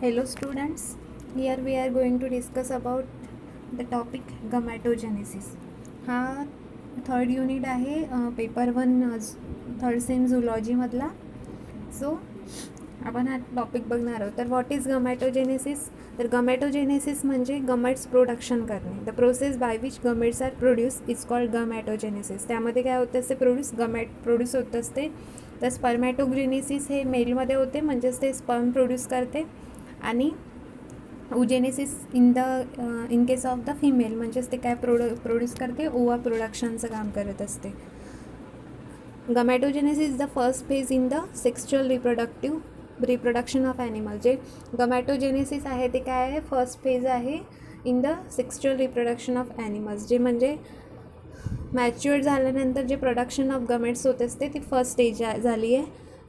Hello students, here we are going to discuss about the topic gametogenesis. हा third unit आहे paper 1 third same झुलॉजीमधला. So आपण हा topic बघणार आहोत. तर व्हॉट इज गमॅटोजेनेसिस? तर गमॅटोजेनेसिस म्हणजे गमेट्स प्रोडक्शन करणे. The process by which gametes are produce is called gametogenesis. त्यामध्ये काय होतं असते? प्रोड्यूस होत असते. तर स्पर्मॅटोजेनेसिस हे मेलमध्ये होते, म्हणजेच ते स्पर्म प्रोड्यूस करते, आणि oogenesis in case of the female म्हणजेच ते काय प्रोड्यूस करते? ओवा प्रोडक्शनचं काम करत असते. Gametogenesis is the first phase in the sexual reproduction of animal. जे गमॅटोजेनेसिस आहे ते काय आहे? फर्स्ट फेज आहे in the sexual reproduction of animals. जे म्हणजे मॅच्युअर झाल्यानंतर जे प्रोडक्शन ऑफ गमेट्स होत असते ती फर्स्ट स्टेज झाली आहे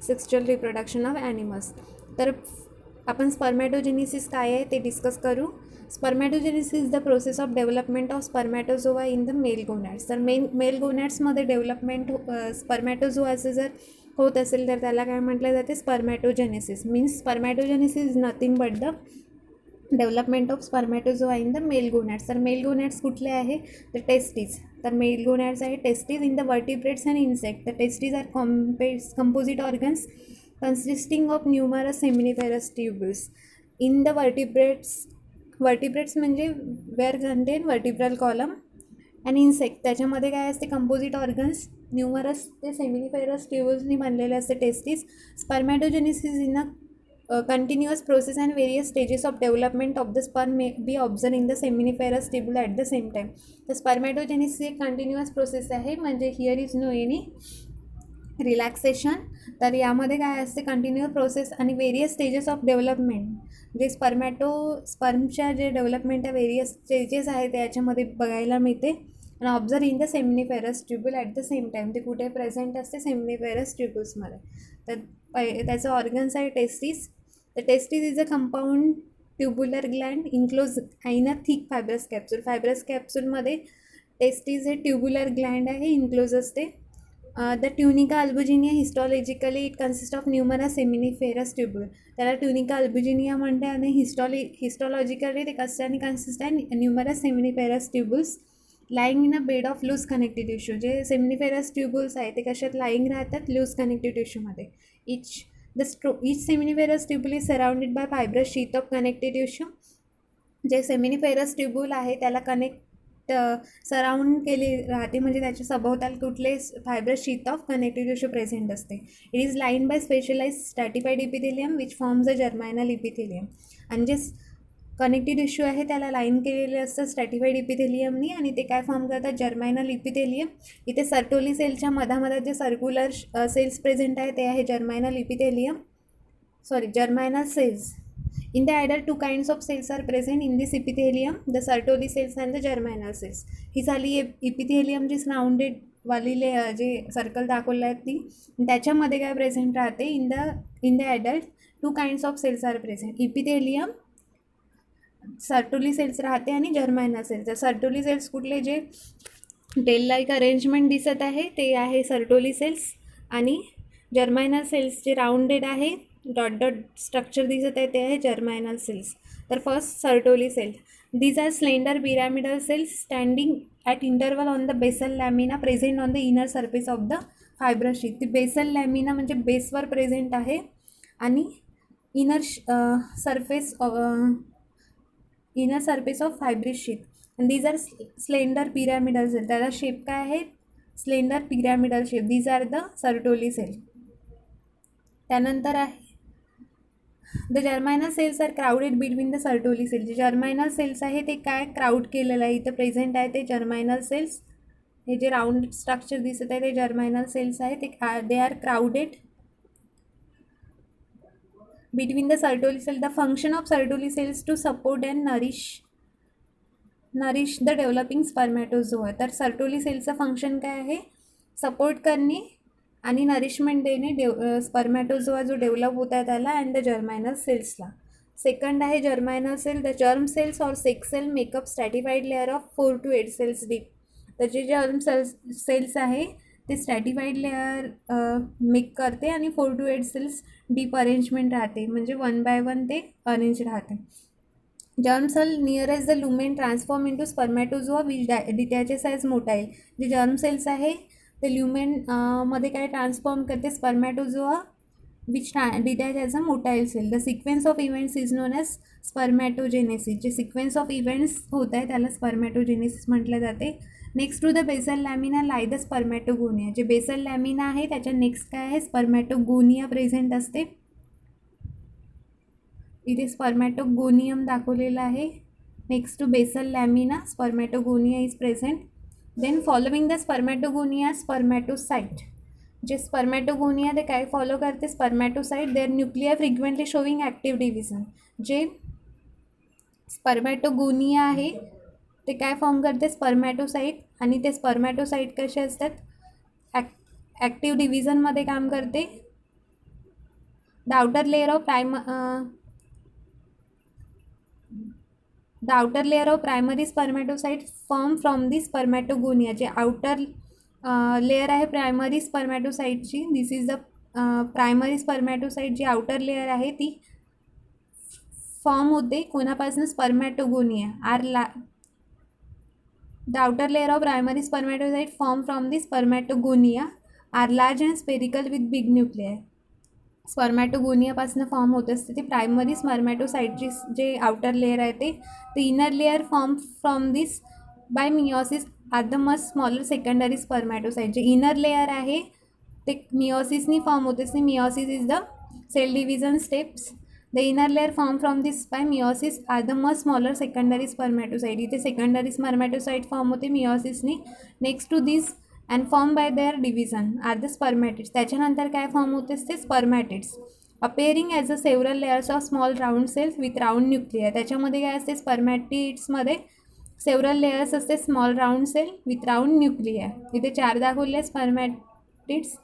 सेक्शुअल रिप्रोडक्शन ऑफ ॲनिमल्स. तर आपण स्पर्मॅटोजेनेसिस काय आहे ते डिस्कस करू. Spermatogenesis is the process of development of spermatozoa in the male gonads. तर मेल गोनॅड्समध्ये डेव्हलपमेंट स्पर्मॅटोझोआचं जर होत असेल तर त्याला काय म्हटलं जाते? Spermatogenesis. Means spermatogenesis is nothing but the development of spermatozoa in the male gonads. तर मेल गोनॅड्स कुठले आहे? तर टेस्टीज. तर मेल गोनॅड्स आहे testes in the vertebrates and insect. तर testes are composite organs consisting of numerous seminiferous tubules in the vertebrates म्हणजे where contain vertebral column. आणि insect त्याच्यामध्ये काय असते? कंपोजिट ऑर्गन्स न्यूमरस ते सेमिनिफेरस ट्युब्यूल्सनी बनलेले असते testes. Spermatogenesis in a continuous process and various stages of development of the sperm may be observe in the seminiferous tubule at the same time. तर spermatogenesis एक continuous process आहे, म्हणजे here is no any relaxation. तर यामध्ये काय असते? Continuous process आणि various stages of development. जे स्पर्मच्या जे डेव्हलपमेंट आहे वेरियस स्टेजेस आहेत त्याच्यामध्ये बघायला मिळते. आणि observe in the seminiferous tubule at the same time. ते कुठे प्रेझेंट असते? सेमिनिफेरस ट्युब्यूल्समध्ये. तर त्याचं ऑर्गन्स आहे टेस्टीज. तर testes is a compound tubular gland enclose in a thick fibrous capsule. Fibrous कॅप्सूलमध्ये टेस्टीज हे ट्युब्युलर ग्लँड आहे, इन्क्लोज असते. The tunica albuginea histologically it consist of numerous seminiferous tubule. त्याला ट्युनिका अल्बुजिनिया म्हणते. आणि हिस्टॉलॉजिकली ते कशाने कन्सिस्ट आहे? Numerous seminiferous tubules lying in a bed of loose connective tissue. जे सेमिनिफेरस ट्युब्यूल्स आहे ते कशात लाईंग राहतात? लूज कनेक्टिव्ह टिश्यूमध्ये. Each seminiferous tubule is surrounded by fibrous sheath of connective tissue. जे सेमिनिफेरस ट्युब्यूल आहे त्याला सराउंड केली राहते, म्हणजे त्याच्या सभोवताल कुठले fibrous sheath of connective tissue present असते. It is line by specialize stratified epithelium which forms a germinal epithelium. आणि जे कनेक्टिव्ह टिश्यू आहे त्याला लाईन केलेले असतं स्ट्रॅटिफाईड इपिथेलियमनी, आणि ते काय फॉर्म करतात? जर्मायनल इपिथेलियम. इथे सर्टोली सेलच्या मधामध्ये जे सर्क्युलर सेल्स प्रेझेंट आहे ते आहे germinal cells. In the adult, two kinds of cells are present in this epithelium, the Sertoli cells and the germinal cells. ही झाली इपिथेलियमची राउंडेड वालीले जे सर्कल दाखवले आहेत ती. त्याच्यामध्ये काय प्रेझेंट राहते? In the adult two kinds of cells are present. Epithelium Sertoli cells राहते आणि जर्मायनल सेल्स. तर सर्टोली सेल्स कुठले? जे टेल लाईक अरेंजमेंट दिसत आहे ते आहे सर्टोली सेल्स. आणि जर्मायनल सेल्स जे राउंडेड आहे डॉट डॉट स्ट्रक्चर दिसत आहे ते आहे जर्मायनल सेल्स. तर first Sertoli cell. These are slender pyramidal cells standing at interval on the basal lamina present on the inner surface of the fibrous sheath. ती basal lamina म्हणजे बेसवर present आहे आणि inner surface of fibrous sheath. These are slender pyramidal cell. त्याचा shape काय आहे? Slender pyramidal shape. These R the Sertoli cell. त्यानंतर आहे the germinal cells are crowded between the Sertoli cell. जे जर्मायनल सेल्स आहे ते काय क्राऊड केलेलं आहे? इथं प्रेझेंट आहे ते जर्मायनल सेल्स. हे जे राऊंड स्ट्रक्चर दिसत आहे ते जर्मायनल सेल्स आहे. They are crowded between the Sertoli cell. The function of Sertoli cells to support and nourish the developing spermatozoa. तर सर्टोली सेलचं फंक्शन काय आहे? सपोर्ट करणे आणि नरिशमेंट देणे स्पर्मॅटोझोआ जो डेव्हलप होत आहे त्याला अँड द जर्मायनल सेल्सला. सेकंड आहे germinal cell. The germ cells or sex cell makeup stratified layer of 4 to 8 cells deep. तर जे जर्म सेल्स आहे ते स्ट्रॅटिफाईड लेअर मेक करते आणि 4 to 8 सेल्स डीप अरेंजमेंट राहते, म्हणजे 1 by 1 ते अरेंज राहते. Germ cell nearest the lumen transform into spermatozoa which detaches as motile. जे जर्म सेल्स आहे ते ल्युमेन मध्ये काय ट्रान्सफॉर्म करते, spermatozoa which detach as a motile cell. The sequence of events is known as spermatogenesis. जे sequence of events होत आहे त्याला स्पर्मॅटोजेनेसिस म्हटलं जाते. Next to the basal lamina lie the spermatogonia. जे बेसल लॅमिना आहे त्याच्या नेक्स्ट काय आहे, स्पर्मॅटोगोनिया प्रेझेंट असते. इथे स्पर्मॅटोगोनियम दाखवलेला आहे. Next to basal lamina spermatogonia is present. Then following the spermatogonia spermatocyte. जे स्पर्मॅटोगोनिया ते काय फॉलो करते, spermatocyte there nuclear frequently showing active division. जे स्पर्मॅटोगोनिया आहे ते काय फॉर्म करते, स्पर्मॅटोसाइट. आणि ते स्पर्मॅटोसाइट कसे असतात, ॲक्टिव्ह डिव्हिजनमध्ये काम करते. The outer layer of primary spermatocyte form from the spermatogonia. जे आउटर लेअर आहे प्रायमरी स्पर्मॅटोसाइटची, this is the primary spermatocyte. जी आउटर लेअर आहे ती फॉर्म होते कोणापासून, spermatogonia. The outer layer of primary spermatocyte form from the spermatogonia are large and spherical with big nuclear. स्पर्मॅटोगोनियापासून form होत असते ती प्रायमरी स्पर्मॅटोसाइटची जे आउटर लेअर आहे ते inner layer form from this by meiosis are the much smaller secondary spermatocyte. जे inner layer आहे ते मिओसिसनी फॉर्म होत असते. Meiosis is the cell division steps. The inner layer form from this by meiosis are the much smaller secondary spermatocyte. इथे secondary spermatocyte form होते मिओसिसनी. Next to this and form by their division are the spermatids. त्याच्यानंतर काय form होते ते spermatids. अपेअरिंग as a several layers of small round cells with round nuclear. त्याच्यामध्ये काय असते, स्पर्मॅटिड्समध्ये सेव्हरल लेअर्स असते, small round cell with round nuclear. इथे 4 दाखवले स्पर्मॅटिड्स.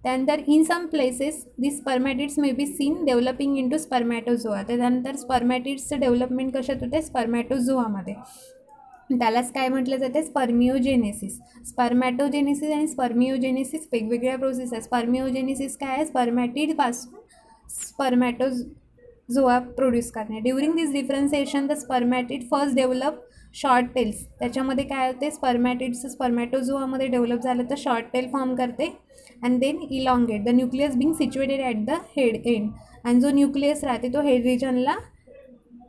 त्यानंतर in some places this spermatids may be seen developing into spermatozoa. त्यानंतर स्पर्मॅटिड्सचं डेव्हलपमेंट कशात होते, स्पर्मॅटोझोआमध्ये. त्यालाच काय म्हटलं जाते, स्पर्मिओजेनेसिस. स्पर्मॅटोजेनेसिस आणि स्पर्मिओजेनेसिस वेगवेगळ्या प्रोसेस आहे. स्पर्मिओजेनेसिस काय आहे, स्पर्मॅटिडपासून स्पर्मॅटोझोआ प्रोड्यूस करणे. During this differentiation the spermatid first develop short tails. त्याच्यामध्ये काय होते, स्पर्मॅटिड्स स्पर्मॅटोझोआमध्ये डेव्हलप झालं तर शॉर्ट टेल फॉर्म करते. And then elongate the nucleus being situated at the head end. आणि जो न्यूक्लियस राहते तो हेड रिजनला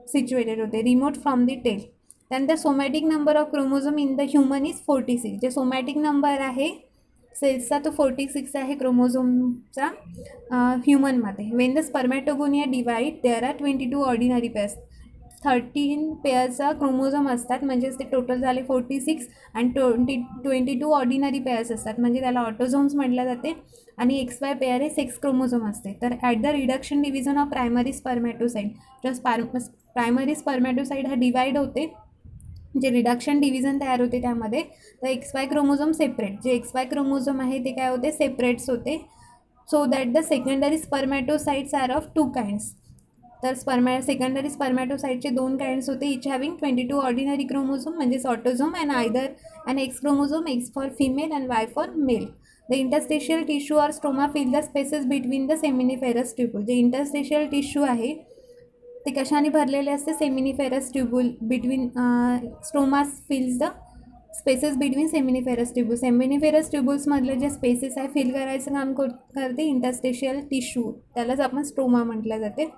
सिच्युएटेड होते, रिमोट फ्रॉम दी टेल. त्यानंतर somatic number of chromosome in the human is 46. जे सोमॅटिक नंबर आहे सेल्सचा तो 46 आहे क्रोमोझोमचा ह्युमनमध्ये. When the spermatogonia divide there are 22 ordinary pairs. 13 पेअर्सचा क्रोमोझोम असतात, म्हणजेच ते टोटल झाले 46. आणि 22 ऑर्डिनरी पेअर्स असतात, म्हणजे त्याला ऑटोझोम्स म्हटलं जाते. आणि XY पेअर हे सेक्स क्रोमोझोम असते. तर at the reduction division of primary spermatocyte, जेव्हा प्रायमरी स्पर्मॅटोसाइट हा डिवाइड होते, जे रिडक्शन डिव्हिजन तयार होते त्यामध्ये, तर XY क्रोमोझोम सेपरेट. जे XY क्रोमोझोम आहे ते काय होते, सेपरेट्स होते. So that the secondary spermatocytes are of 2 kinds. तर सेकंडरी स्पर्मॅटोसाइटचे 2 काइंड्स होते, इच हॅविंग 22 ऑर्डिनरी क्रोमोझोम म्हणजेच autosome, and either and X chromosome, X for female and Y for male. The interstitial tissue or stroma fill the spaces between the seminiferous tubule. जे interstitial tissue आहे ते कशाने भरलेले असते, seminiferous tubule. Between stromas fills the spaces between seminiferous tubule. Seminiferous ट्यूब्यूल्समधले जे spaces आहे fill करायचं काम करते इंटरस्टेशियल टिश्यू, त्यालाच आपण स्टोमा म्हटलं जाते.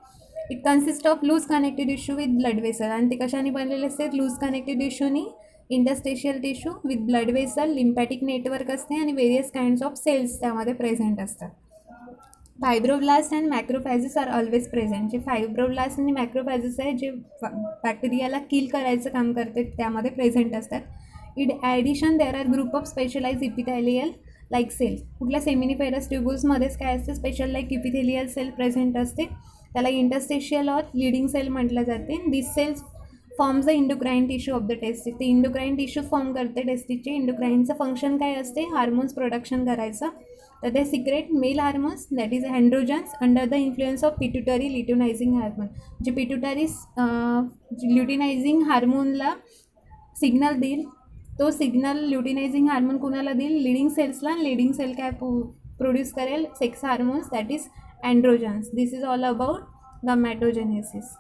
It consist of loose connected tissue with blood vessel. आणि ते कशाने बनलेले असते, लूज कनेक्टेड टिश्यूनी, interstitial tissue with blood vessel, lymphatic network असते आणि वेरियस काइंड्स ऑफ सेल्स त्यामध्ये प्रेझेंट असतात. Fibroblast and macrophages are always present. जे फायब्रोब्लास्ट आणि मॅक्रोफॅजेस आहे जे बॅक्टेरियाला किल करायचं काम करते त्यामध्ये प्रेझेंट असतात. In addition there are group of specialize epithelial like cell. कुठल्या सेमिनिफेरस ट्यूब्यूल्समध्येच काय असते, special like epithelial cell present असते, त्याला इंटरस्टेशियल ऑर लिडिंग सेल म्हटलं जाते. This cells forms the endocrine tissue of the testis. ते इंडोक्राईन टिश्यू फॉर्म करते टेस्टिसचे. इंडोक्राईनचं फंक्शन काय असते, हार्मोन्स प्रोडक्शन करायचं. तर ते secrete male hormones that is androgens under the influence of pituitary luteinizing hormone. जे पिट्युटरी ल्युटिनायझिंग हार्मोनला सिग्नल देईल तो सिग्नल ल्युटिनायझिंग हार्मोन कुणाला देईल, लिडिंग सेल्सला. लिडिंग सेल काय प्रोड्यूस करेल, sex hormones, that is androgens. This is all about गमॅटोजेनेसिस.